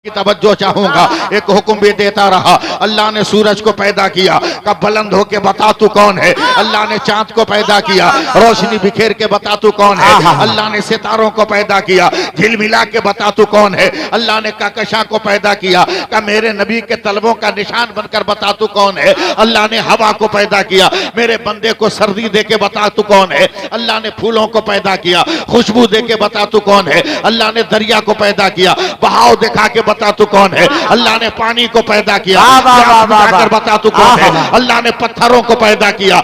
की तवज्जो चाहूंगा। एक हुक्म भी देता रहा, अल्लाह ने सूरज को पैदा किया, कब बुलंद होके बता तू कौन है। अल्लाह ने चांद को पैदा किया, रोशनी बिखेर के बता तू कौन है। अल्लाह ने सितारों को पैदा किया, झिलमिला के बता तू कौन है। अल्लाह ने कहकशां को पैदा किया, का मेरे नबी के तलबों का निशान बनकर बता तू कौन है। अल्लाह ने हवा को पैदा किया, मेरे बंदे को सर्दी दे के बता तू कौन है। अल्लाह ने फूलों को पैदा किया, खुशबू दे के बता तू कौन है। अल्लाह ने दरिया को पैदा किया, बहाव दिखा के बता तू कौन है। अल्लाह ने पानी को पैदा किया, बता तू कौन है। अल्लाह ने पत्थरों को पैदा किया,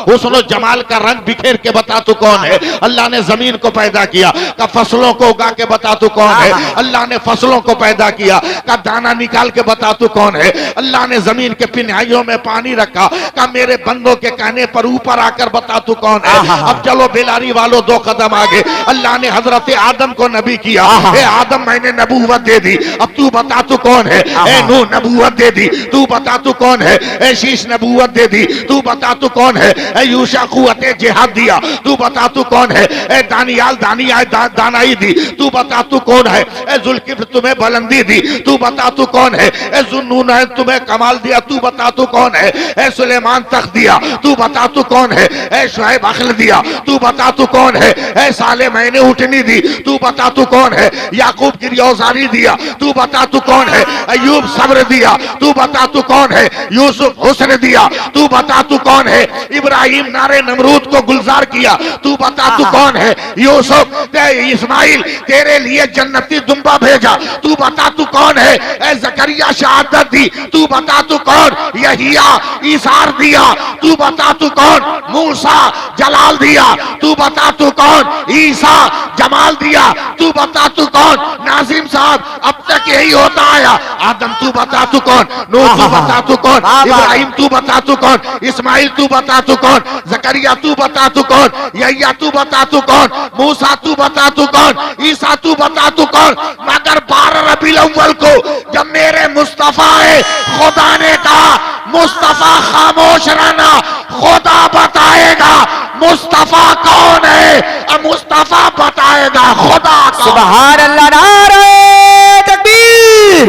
हुस्न जमाल का रंग बिखेर के बता तू कौन है। अल्लाह ने जमीन को पैदा किया, का फसलों को उगा के बता तू कौन है। अल्लाह ने फसलों को पैदा किया, का दाना निकाल के बता तू कौन है। अल्लाह ने जमीन के पिन्हाइयों में पानी रखा, का मेरे बंदों के कहने पर ऊपर आकर बता तू कौन है। अब चलो बेलारी वालों दो कदम आगे। अल्लाह ने हजरत आदम को नबी किया, ए आदम मैंने नबूवत दे दी, अब तू बता तू कौन है। ए नूह नबूवत दे दी, तू बता तू कौन है। ए शीश नबूवत दे दी, तू बता तू कौन है। ए यूशा कुव्वते जिहाद दिया, तू बता तू कौन है। ए दानियाल दानाई दी, तू बता तू कौन है। ए जुल्किफ्ल तुम्हें बुलंदी दी, तू बता तू कौन है। ए जुन्नून ने तुम्हें कमाल दिया, तू बता तू कौन है। ए सुलेमान तख्त दिया, तू बता तू कौन है। ए शुएब अक्ल दिया, तू बता तू कौन है। ए साले मैंने उठनी दी, तू बता तू कौन है। याकूब की रियाजारी दिया, तू बता तू कौन है। अयूब सब्र दिया, तू बता तू कौन है। यूसुफ हुस्न दिया, तू बता तू कौन है। इब्राहिम नारे नमरूद को गुलजार किया, तू बता तू कौन है। यूसुफ इस्माइल तेरे लिए जन्नती दुम्बा भेजा, तू बता तू कौन है। ए जकरिया शहादत दी, तू बता तू कौन। यहिया ईसार दिया, तू बता तू कौन। मूसा जलाल दिया, तू बता तू कौन। ईसा जमाल दिया, तू बता तू कौन। नाजिम साहब अब तक यही होता आया, आदम तू बता तू कौन। नूह तू बता तू कौन। इब्राहिम तू बता तू कौन। इस्माइल तू बता तू कौन। जकरिया तू बता तू कौन। यहिया तू बता तू कौन। मूसा तू बता तू कौन। ईसा तू बता तू कौन। मगर 12 रबीउल अव्वल को जब मेरे मुस्तफा है, खुदा ने कहा मुस्तफा खामोश रहना, खुदा बताएगा मुस्तफा कौन है। अब मुस्तफा बताएगा खुदा कौन। सुभान अल्लाह, नारे तकबीर,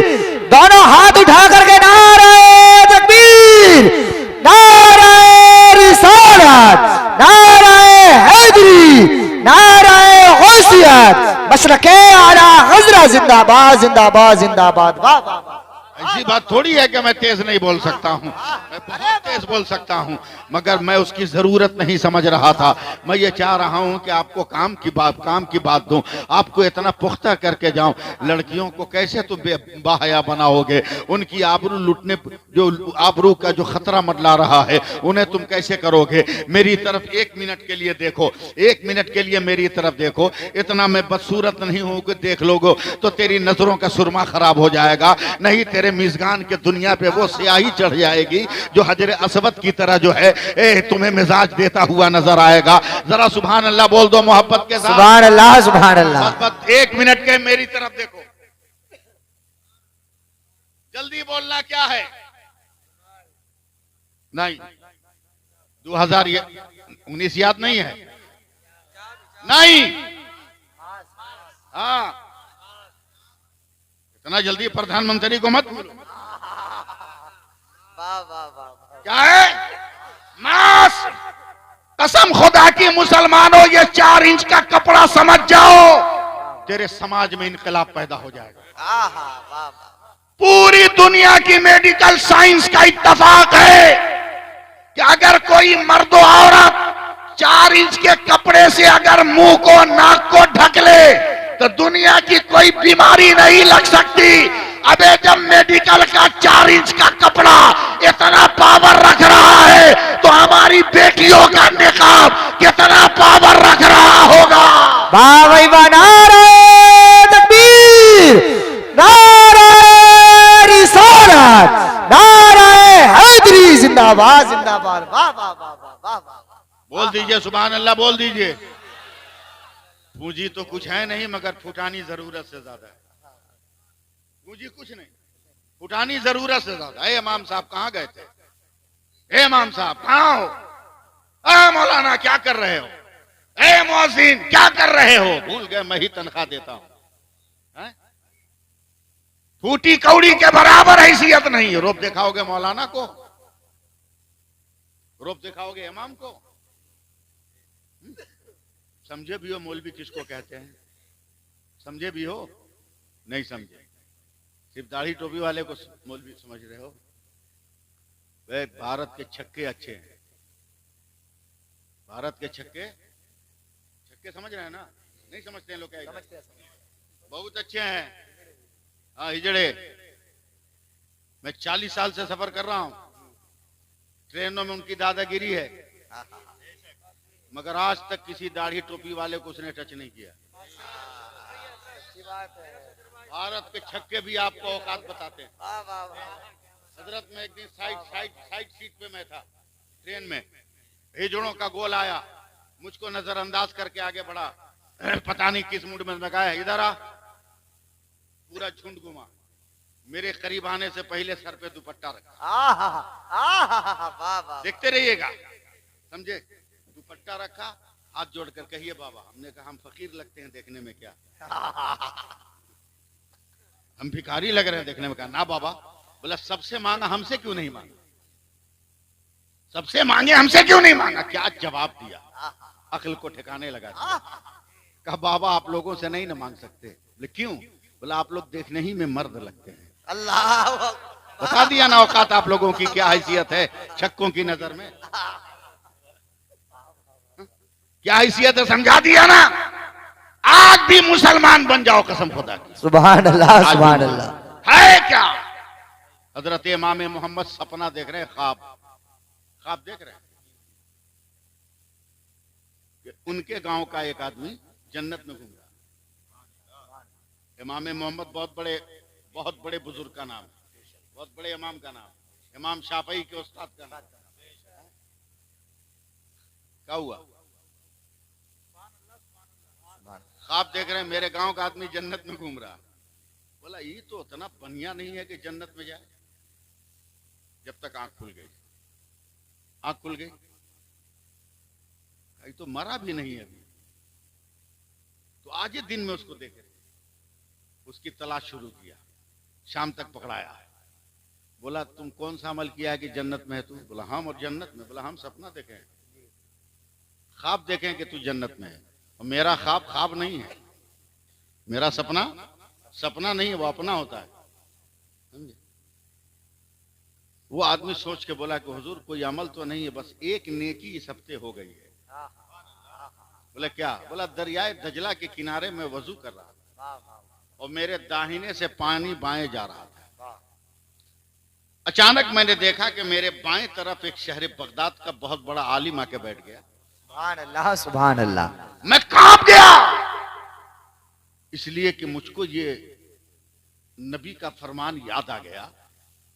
दोनों हाथ उठा करके नारे तकबीर, नारे रिसालत, नारे हैदरी, नारे गौसियत, मशरके आला हजरा जिंदाबाद जिंदाबाद जिंदाबाद। वाह वाह वाह। ऐसी बात थोड़ी है कि मैं तेज नहीं बोल सकता हूँ, मैं बहुत तेज बोल सकता हूँ, मगर मैं उसकी जरूरत नहीं समझ रहा था। मैं ये चाह रहा हूँ कि आपको काम की बात दूं, आपको इतना पुख्ता करके जाऊं। लड़कियों को कैसे तुम बाहया बनाओगे, उनकी आबरू लुटने, जो आबरू का जो खतरा मंडरा रहा है, उन्हें तुम कैसे करोगे। मेरी तरफ 1 मिनट के लिए देखो, 1 मिनट के लिए मेरी तरफ देखो। इतना मैं बदसूरत नहीं हूं कि देख लोगो तो तेरी नजरों का सुरमा खराब हो जाएगा, नहीं तेरे मिज़गान के दुनिया पे वो स्याही चढ़ जाएगी जो हजरे असवद की तरह जो है तुम्हें मिजाज देता हुआ नजर आएगा। जरा सुभान अल्लाह बोल दो मोहब्बत के साथ। सुभान अल्लाह सुभान अल्लाह। 1 मिनट के मेरी तरफ देखो, जल्दी बोलना क्या है। नहीं 2019 याद नहीं है। नहीं, हाँ इतना जल्दी प्रधानमंत्री को मत बोलो। क्या है मास, कसम खुदा की मुसलमानों ये 4 इंच का कपड़ा समझ जाओ, तेरे समाज में इनकलाब पैदा हो जाएगा। पूरी दुनिया की मेडिकल साइंस का इत्तफाक है कि अगर कोई मर्द औरत 4 इंच के कपड़े से अगर मुंह को नाक को ढक ले तो दुनिया की कोई बीमारी नहीं लग सकती। अबे जब मेडिकल का 4 इंच का कपड़ा इतना पावर रख रहा है तो हमारी बेटियों का निकाब कितना पावर रख रहा होगा। भाई नारे तकबीर, नारे रिसालत, नारे हैदरी, जिंदाबाद जिंदाबाद। वाह वाह वाह वाह वाह। बोल दीजिए सुभान अल्लाह, बोल दीजिए। पूंजी तो कुछ है नहीं मगर फुटानी जरूरत से ज्यादा है। पूंजी कुछ नहीं, फुटानी जरूरत से ज्यादा। ए इमाम साहब कहाँ गए थे। ए इमाम साहब कहाँ हो। ए मौलाना क्या कर रहे हो। ए मुअज्जिन क्या कर रहे हो। भूल गए मैं ही तनख्वाह देता हूं। फूटी कौड़ी के बराबर हैसियत नहीं है। रोब दिखाओगे मौलाना को, रोब दिखाओगे इमाम को। समझे भी हो मौलवी किसको कहते हैं? समझे भी हो? नहीं समझे। सिर्फ दाढ़ी टोपी वाले को मौलवी समझ रहे हो। वे भारत के छक्के अच्छे हैं, भारत के छक्के छक्के समझ रहे हैं ना? नहीं समझते हैं लोग? क्या बहुत अच्छे हैं। हाँ हिजड़े। मैं 40 साल से सफर कर रहा हूं, ट्रेनों में उनकी दादागिरी है, मगर आज तक किसी दाढ़ी टोपी वाले को उसने टच नहीं किया। भारत के छक्के भी आपको औकात बताते हैं। हजरत में एक दिन साइड सीट पे मैं था ट्रेन में, हिजड़ों का गोल आया, मुझको नजरअंदाज करके आगे बढ़ा, पता नहीं किस मूड में। मैं कहा इधर आ, पूरा झुंड घुमा, मेरे करीब आने से पहले सर पे दुपट्टा रखा। देखते रहिएगा, समझे? दुपट्टा रखा, हाथ जोड़कर कहिए बाबा। हमने कहा हम फकीर लगते हैं देखने में क्या? हम भिखारी लग रहे हैं देखने में? कहा ना बाबा। बोला सबसे मांगा हमसे क्यों नहीं मांगा? सबसे मांगे हमसे क्यों नहीं मांगा? क्या जवाब दिया, अक्ल को ठिकाने लगा दिया। कहा बाबा आप लोगों से नहीं ना मांग सकते। बोले क्यों? बोला आप लोग देखने ही में मर्द लगते हैं। अल्लाह बता दिया ना औकात आप लोगों की क्या हैसियत है छक्कों की नजर में, क्या हैसियत है, समझा दिया ना। आज भी मुसलमान बन जाओ कसम खुदा की। सुभान अल्लाह सुभान अल्लाह। है क्या? हजरत इमाम मोहम्मद सपना देख रहे हैं, ख्वाब देख रहे हैं कि उनके गांव का एक आदमी जन्नत में घूम रहा। इमाम मोहम्मद बहुत बड़े बुजुर्ग का नाम है, बहुत बड़े इमाम का नाम, इमाम शाफई के उस्ताद का नाम। क्या हुआ? ख्वाब देख रहे हैं मेरे गांव का आदमी जन्नत में घूम रहा। बोला ये तो उतना बढ़िया नहीं है कि जन्नत में जाए। जब तक आंख खुल गई, आंख खुल गई, ये तो मरा भी नहीं है अभी। तो आज ही दिन में उसको देख रहे, उसकी तलाश शुरू किया, शाम तक पकड़ाया है। बोला तुम कौन सा अमल किया है कि जन्नत में है तू? बोला हम और जन्नत में। बोला हम सपना देखें, ख्वाब देखें कि तू जन्नत में है। और मेरा ख्वाब नहीं है, मेरा सपना नहीं है, वो अपना होता है, समझे? वो आदमी सोच के बोला कि हुजूर कोई अमल तो नहीं है, बस एक नेकी इस हफ्ते हो गई है। बोला क्या? बोला दरियाए दजला के किनारे में वजू कर रहा था और मेरे दाहिने से पानी बाएं जा रहा था। अचानक मैंने देखा कि मेरे बाएं तरफ एक शहर बगदाद का बहुत बड़ा आलिम आके बैठ गया। सुभान अल्लाह सुभान अल्लाह। मैं कांप गया, इसलिए कि मुझको ये नबी का फरमान याद आ गया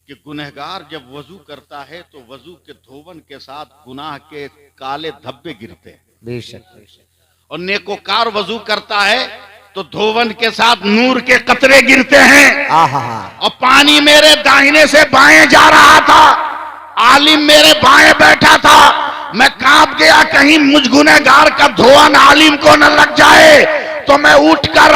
कि गुनहगार जब वजू करता है तो वजू के धोवन के साथ गुनाह के काले धब्बे गिरते हैं, बेशक। और नेकोकार वजू करता है तो धोवन के साथ नूर के कतरे गिरते हैं। और पानी मेरे दाहिने से बाएं जा रहा था, आलिम मेरे बाएं बैठा था। मैं कांप गया कहीं मुझ गुनहगार का धोवन आलिम को न लग जाए, तो मैं उठकर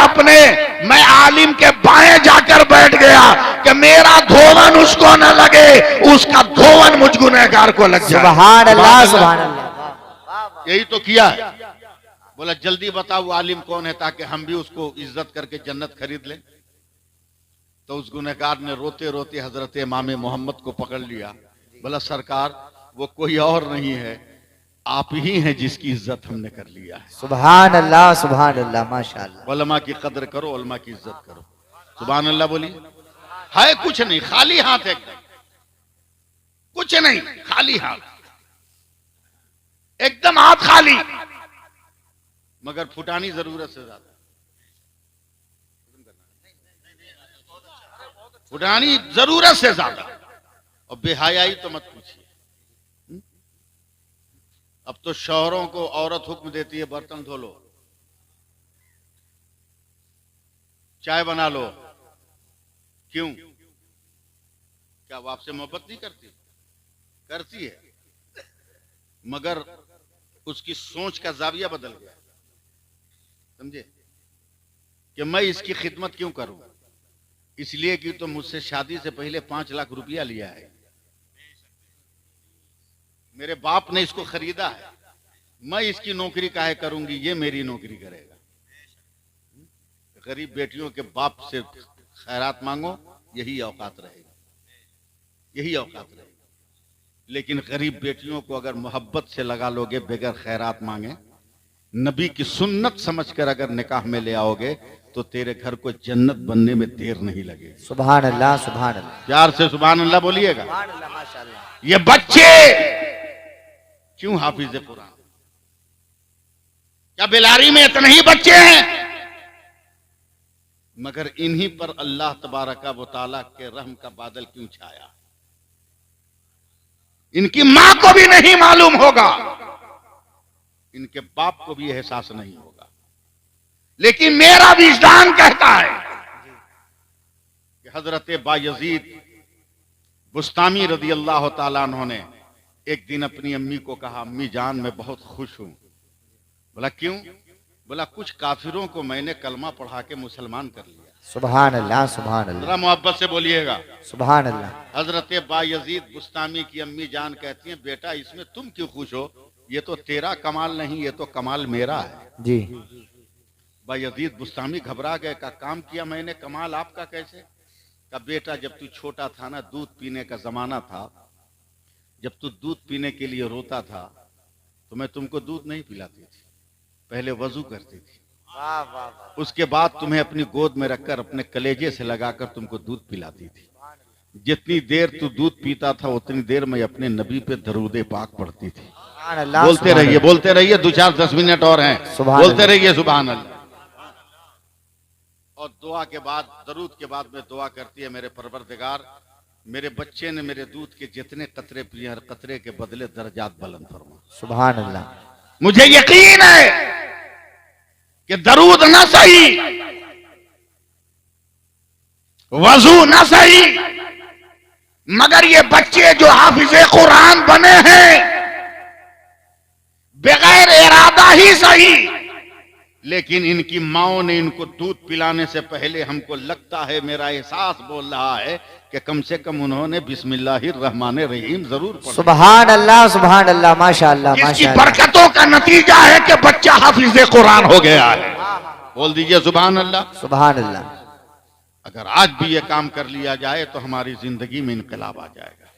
मैं आलिम के बाएं जाकर बैठ गया कि मेरा धोवन उसको न लगे, उसका धोवन मुझ गुनहगार को लग जाए। सुभान अल्लाह सुभान अल्लाह। यही तो किया है। बोला जल्दी बताओ आलिम कौन है ताकि हम भी उसको इज्जत करके जन्नत खरीद लें। तो उस गुनहगार ने रोते रोते हजरत इमाम मोहम्मद को पकड़ लिया। बोला सरकार वो कोई और नहीं है, आप ही हैं जिसकी इज्जत हमने कर लिया है। सुभान अल्लाह माशाअल्लाह। उलमा की कदर करो, उलमा की इज्जत करो। सुभान अल्लाह बोलिए। है कुछ नहीं, खाली हाथ, एकदम कुछ नहीं, खाली हाथ, एकदम हाथ खाली, मगर फुटानी जरूरत से ज्यादा, फुटानी जरूरत से ज्यादा, और बेहयाई तो मत पूछिए। अब तो शौहरों को औरत हुक्म देती है बर्तन धो लो, चाय बना लो। क्यों? क्या वो आपसे मोहब्बत नहीं करती? करती है, मगर उसकी सोच का जाविया बदल गया, समझे? कि मैं इसकी खिदमत क्यों करूं, इसलिए कि तो मुझसे शादी से पहले 5 लाख रुपया लिया है, मेरे बाप ने इसको खरीदा है, मैं इसकी नौकरी काहे करूंगी, ये मेरी नौकरी करेगा। गरीब बेटियों के बाप से खैरात मांगो, यही औकात रहेगा, यही औकात रहेगा। लेकिन गरीब बेटियों को अगर मोहब्बत से लगा लोगे बगैर खैरात मांगे, नबी की सुन्नत समझकर अगर निकाह में ले आओगे तो तेरे घर को जन्नत बनने में देर नहीं लगेगी। सुभान अल्लाह, सुभान अल्लाह, प्यार से सुभान अल्लाह बोलिएगा। सुभान अल्लाह, माशाअल्लाह। ये बच्चे क्यों हाफिज कुरान? क्या बिलारी में इतने ही बच्चे हैं? मगर इन्हीं पर अल्लाह तबारका व तआला के रहम का बादल क्यों छाया? इनकी मां को भी नहीं मालूम होगा, इनके बाप को भी एहसास नहीं होगा, लेकिन मेरा विजदान कहता है कि हजरत बायजीद बुस्तामी रदी अल्लाह ताला अन्हु ने एक दिन अपनी अम्मी को कहा, अम्मी जान मैं बहुत खुश हूं। बोला क्यों? बोला कुछ काफिरों को मैंने कलमा पढ़ा के मुसलमान कर लिया। सुभान अल्लाह, सुभान अल्लाह, जरा मोहब्बत से बोलिएगा। सुभान अल्लाह। हजरत बायजीद बुस्तामी की अम्मी जान कहती हैं, बेटा इसमें तुम क्यों खुश हो, ये तो तेरा कमाल नहीं, ये तो कमाल मेरा है। जी। बायजीद बुस्तामी घबरा गए, का काम किया मैंने, कमाल आपका कैसे? का बेटा जब तू छोटा था ना, दूध पीने का जमाना था, जब तू दूध पीने के लिए रोता था तो मैं तुमको दूध नहीं पिलाती थी, पहले वजू करती थी, वाह वाह वाह। उसके बाद तुम्हें अपनी गोद में रखकर अपने कलेजे से लगाकर तुमको दूध पिलाती थी। जितनी देर तू दूध पीता था उतनी देर मैं अपने नबी पे दरूद पाक पढ़ती थी। सुभान अल्लाह, बोलते सुभान रहिए, बोलते रहिए, 2-4-10 मिनट और हैं, सुभान बोलते अल्लाह। रहिए सुभान अल्लाह। और दुआ के बाद, दरूद के बाद में दुआ करती है, मेरे परवरदिगार मेरे बच्चे ने मेरे दूध के जितने कतरे पिए, हर कतरे के बदले दर्जात बुलंद फरमा। सुभान अल्लाह। मुझे यकीन है कि दरूद ना सही, वजू ना सही, मगर ये बच्चे जो हाफिज़े कुरान बने हैं बगैर इरादा ही सही, लेकिन इनकी माओ ने इनको दूध पिलाने से पहले हमको लगता है, मेरा एहसास बोल रहा है कि कम से कम उन्होंने बिस्मिल्लाहिर्रहमानिर्रहीम जरूर पढ़ा। सुभान अल्लाह, सुभान अल्लाह, माशाअल्लाह, इसकी माशाअल्लाह। बरकतों का नतीजा है कि बच्चा हाफिज़े कुरान हो गया है। बोल दीजिए सुभान अल्लाह। सुभान अल्लाह। अगर आज भी ये काम कर लिया जाए तो हमारी जिंदगी में इनकलाब आ जाएगा,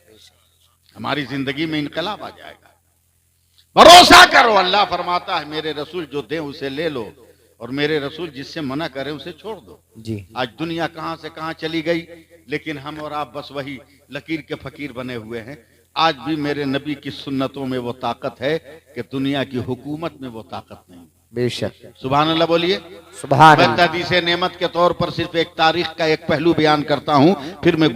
हमारी जिंदगी में इनकलाब आ जाएगा। भरोसा करो, अल्लाह फरमाता है मेरे रसूल जो दे उसे ले लो, और मेरे रसूल जिससे मना करे उसे छोड़ दो। जी। आज दुनिया कहां से कहां चली गई, लेकिन हम और आप बस वही लकीर के फकीर बने हुए हैं। आज भी मेरे नबी की सुन्नतों में वो ताकत है कि दुनिया की हुकूमत में वो ताकत नहीं। बेशक। सुभान अल्लाह बोलिए। सुभान मैं अल्लाह। हदीसे नेमत के तौर पर सिर्फ एक तारीख का एक पहलू बयान करता हूं, फिर मैं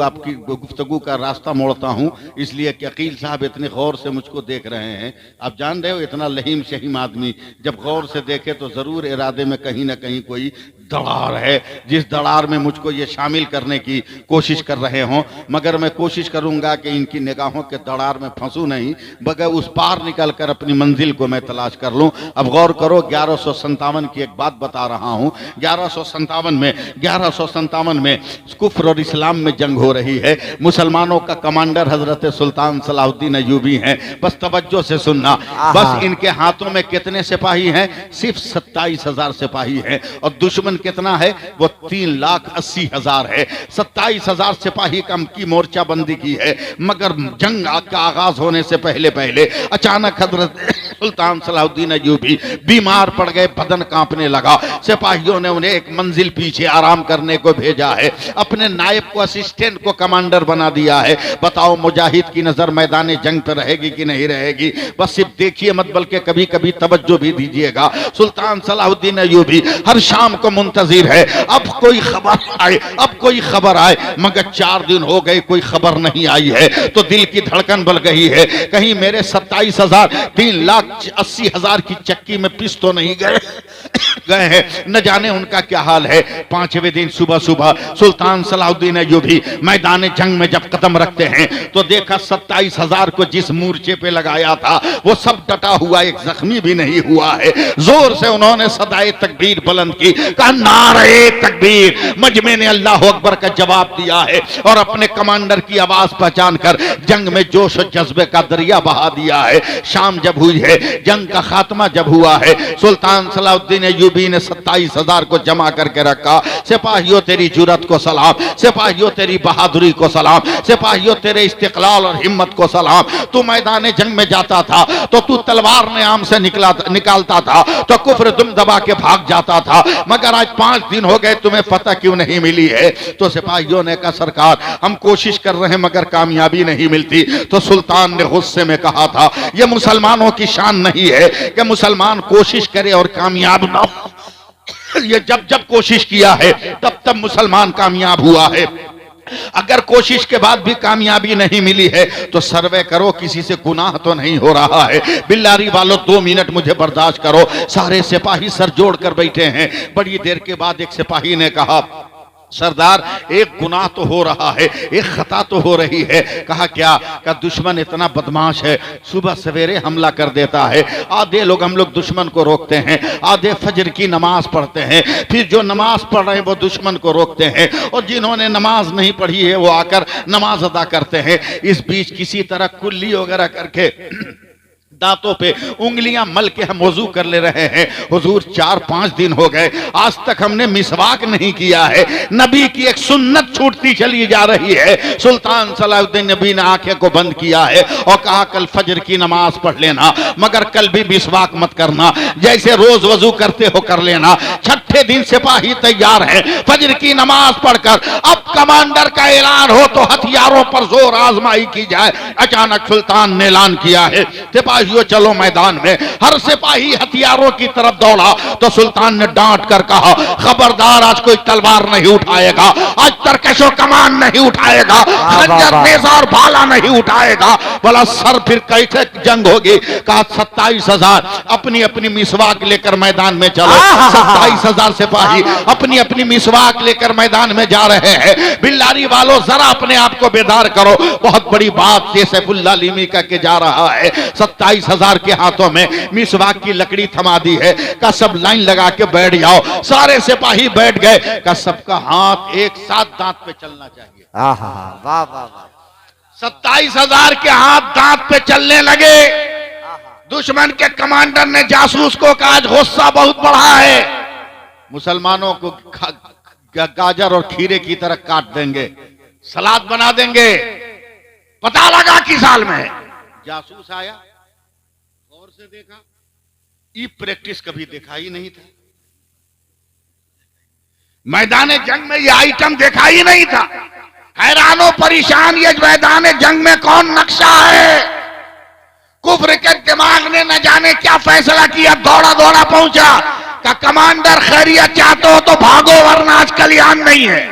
आपकी गुफ्तगू का रास्ता मोड़ता हूं, इसलिए कि अकील साहब इतने गौर से मुझको देख रहे हैं। आप जान रहे हो, इतना लहीम शहीम आदमी जब गौर से देखे तो जरूर इरादे में कहीं ना कहीं कोई दरार है, जिस दरार में मुझको ये शामिल करने की कोशिश कर रहे हों। मगर मैं कोशिश करूंगा कि इनकी निगाहों के दरार में फंसू नहीं, बगैर उस पार निकल कर अपनी मंजिल को मैं तलाश कर लूं। अब गौर करो, 1157 की एक बात बता रहा हूं। 1157 में कुफ्र और इस्लाम में जंग हो रही है। मुसलमानों का कमांडर हजरत सुल्तान सलाहुद्दीन अय्यूबी हैं। बस तवज्जो से सुनना, बस इनके हाथों में कितने सिपाही हैं? सिर्फ 27,000 सिपाही हैं, और दुश्मन कितना है? वो 3,80,000 है। 27,000 सिपाही कम की मोर्चाबंदी की है, मगर जंग का आगाज होने से पहले पहले अचानक हजरत सुल्तान सलाहुद्दीन अय्यूबी बीमार पड़ गए, बदन कांपने लगा। सिपाहियों ने उन्हें एक मंजिल पीछे आराम करने को भेजा है, अपने नायब को असिस्टेंट को कमांडर बना दिया है। बताओ मुजाहिद की नजर मैदान जंग पर रहेगी कि नहीं रहेगी? बस सिर्फ देखिए मत, बल्कि कभी कभी तवज्जो भी दीजिएगा। सुल्तान सलाहुद्दीन अय्यूबी हर शाम को मुंतजिर है, अब कोई खबर आए, अब कोई खबर आए, मगर 4 दिन हो गए कोई खबर नहीं आई है। तो दिल की धड़कन बढ़ गई है, कहीं मेरे 27,000 3 लाख 80,000 की चक्की में पिस तो नहीं गए गए हैं, न जाने उनका क्या हाल है। 5वें दिन सुबह सुबह सुल्तान सलाहुद्दीन अय्यूबी मैदान जंग में जब कदम रखते हैं तो देखा 27,000 को जिस मूर्छे पे लगाया था वो सब डटा हुआ, एक जख्मी भी नहीं हुआ है। जोर से उन्होंने सदाए तकबीर बुलंद की, कहा नारे तकबीर। मजमे ने अल्लाह अकबर का जवाब दिया है और अपने कमांडर की आवाज पहचान कर जंग में जोश और जज्बे का दरिया बहा दिया है। शाम जब हुई है, जंग का खात्मा जब हुआ है, सुल्तान सलाहुद्दीन अय्यूबी ने 27,000 को जमा करके रखा। सिपाहियों तेरी जुरत को सलाम, सिपाहियों तेरी बहादुरी को सलाम, सिपाहियों तेरे इस्तिकलाल और हिम्मत को सलाम। तू मैदान जंग में जाता था तो तू तलवार ने आम से निकालता था तो कुफ्र दुम दबा के भाग जाता था, मगर आज 5 दिन हो गए तुम्हें पता क्यों नहीं मिली है? तो सिपाहियों ने कहा सरकार हम कोशिश कर रहे हैं मगर कामयाबी नहीं मिलती। तो सुल्तान ने गुस्से में कहा था यह मुसलमानों की शान नहीं है कि मुसलमान कोशिश करे और कामयाब ना हो। ये जब जब कोशिश किया है तब तब मुसलमान कामयाब हुआ है। अगर कोशिश के बाद भी कामयाबी नहीं मिली है तो सर्वे करो किसी से गुनाह तो नहीं हो रहा है। बिल्लारी वालों 2 मिनट मुझे बर्दाश्त करो। सारे सिपाही सर जोड़कर बैठे हैं। बड़ी देर के बाद एक सिपाही ने कहा सरदार एक गुनाह तो हो रहा है, एक खता तो हो रही है। कहा क्या? का दुश्मन इतना बदमाश है, सुबह सवेरे हमला कर देता है। आधे लोग हम लोग दुश्मन को रोकते हैं, आधे फजर की नमाज पढ़ते हैं, फिर जो नमाज पढ़ रहे हैं वो दुश्मन को रोकते हैं, और जिन्होंने नमाज नहीं पढ़ी है वो आकर नमाज अदा करते हैं। इस बीच किसी तरह कुल्ली वगैरह करके दांतों पे उंगलियां मल के हम वजू कर ले रहे हैं। हुजूर 4-5 दिन हो गए आज तक हमने मिसवाक नहीं किया है। नबी की एक सुन्नत छूटती चली जा रही है। सुल्तान सलाहुद्दीन नबी ने आंखें को बंद किया है और कहा कल फजर की नमाज पढ़ लेना, मगर कल भी मिसवाक मत करना, जैसे रोज वजू करते हो कर लेना। 6ठे दिन सिपाही तैयार हैं फजर की नमाज पढ़कर अब कमांडर का ऐलान हो तो हथियारों पर जोर आजमाई की जाए। अचानक सुल्तान ने ऐलान किया है सिपाही चलो मैदान में। हर सिपाही हथियारों की तरफ दौड़ा तो सुल्तान ने डांट कर कहा खबरदार आज कोई तलवार नहीं उठाएगा, आज तरकशो कमान नहीं उठाएगा, खंजर नेज़ा और भाला नहीं उठाएगा। बोला सर फिर कैसे जंग होगी? कहा 27,000 अपनी अपनी मिसवाक लेकर मैदान में चलो। 27,000 सिपाही अपनी अपनी मिसवाक लेकर मैदान में जा रहे हैं। बिल्लारी वालों जरा अपने आप को बेदार करो, बहुत बड़ी बात ये सैफुल्लाह लिमी का के जा रहा है। 27,000 के हाथों में मिसवाक की लकड़ी थमा दी है। का सब लाइन लगा के बैठ जाओ। सारे सिपाही बैठ गए। का सबका हाथ एक साथ दांत पे चलना चाहिए। वाह वाह वाह। 27,000 के हाथ दांत पे चलने लगे। दुश्मन के कमांडर ने जासूस को कहा आज गुस्सा बहुत बढ़ा है, मुसलमानों को गाजर और खीरे की तरह काट देंगे, सलाद बना देंगे। पता लगा किस हाल में है। जासूस आया और से देखा, ये प्रैक्टिस कभी देखा ही नहीं था। मैदान जंग में ये आइटम देखा ही नहीं था। हैरानो परेशान ये मैदान जंग में कौन नक्शा है। कुफ्र के दिमाग ने न जाने क्या फैसला किया, दौड़ा दौड़ा पहुंचा। का कमांडर खैरियत चाहते हो तो भागो वरना आज कल्याण नहीं है।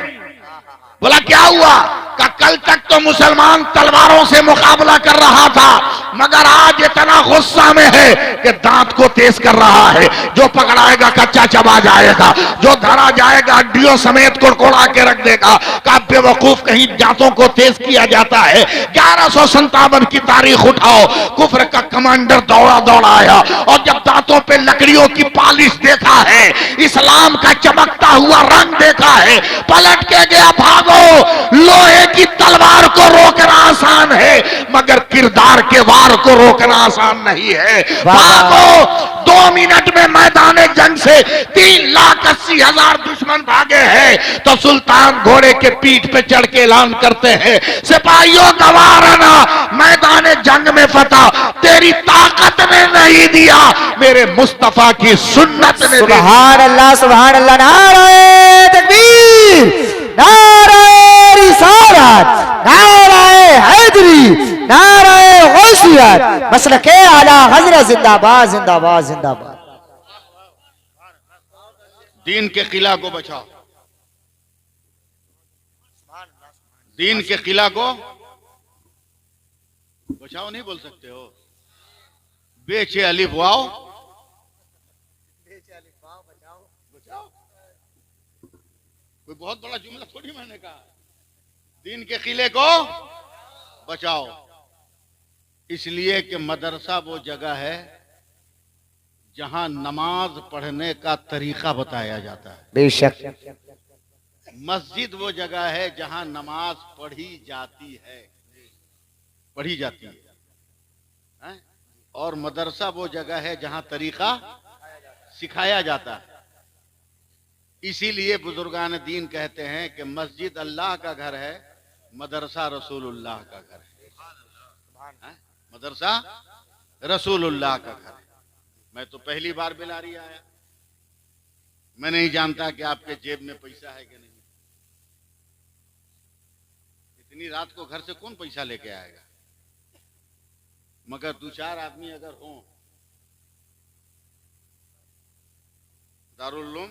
बोला क्या हुआ? का कल तक तो मुसलमान तलवारों से मुकाबला कर रहा था, मगर आज इतना गुस्सा में है कि दांत को तेज कर रहा है। जो पकड़ाएगा कच्चा चबा जाएगा, जो धरा जाएगा हड्डियों समेत कुड़कुड़ा के रख देगा। का बेवकूफ कहीं दांतों को तेज किया जाता है। 1157 की तारीख उठाओ, कुफ्र का कमांडर दौड़ा दौड़ा आया और जब दांतों पे लकड़ियों की पालिश देखा है, इस्लाम का चमकता हुआ रंग देखा है, पलट के गया भागो। लोहे की तलवार को रोकना आसान है मगर किरदार के वार को रोकना आसान नहीं है। भागो। 2 मिनट में मैदान जंग से 3,80,000 दुश्मन भागे हैं। तो सुल्तान घोड़े के पीठ पे चढ़ के ऐलान करते हैं सिपाहियों गवाराना, मैदान जंग में फतह तेरी ताकत ने नहीं दिया, मेरे मुस्तफा की सुन्नत ने। सुभान अल्लाह सुभान अल्लाह। नारे तकबीर, नारे रिसालत, नारे हैदरी, नारे गौसियत, मसलके आला हजरत जिंदाबाद जिंदाबाद जिंदाबाद। दीन के किला को बचाओ, दीन के किला को बचाओ नहीं बोल सकते हो। बेचे अलिफ वाओ बचाओ। कोई बहुत बड़ा जुमला थोड़ी मैंने कहा। दीन के किले को बचाओ। इसलिए कि मदरसा वो जगह है जहां नमाज पढ़ने का तरीका बताया जाता है। बेशक। मस्जिद वो जगह है जहां नमाज पढ़ी जाती है, हैं? और मदरसा वो जगह है जहां तरीका सिखाया जाता है। इसीलिए बुजुर्गान दीन कहते हैं कि मस्जिद अल्लाह का घर है, मदरसा रसूलुल्लाह का घर है। मदरसा रसूलुल्लाह का घर है। मैं तो पहली बार बिलारी आया, मैं नहीं जानता कि आपके जेब में पैसा है कि नहीं। इतनी रात को घर से कौन पैसा लेके आएगा? मगर दो चार आदमी अगर हों, दारुल उलूम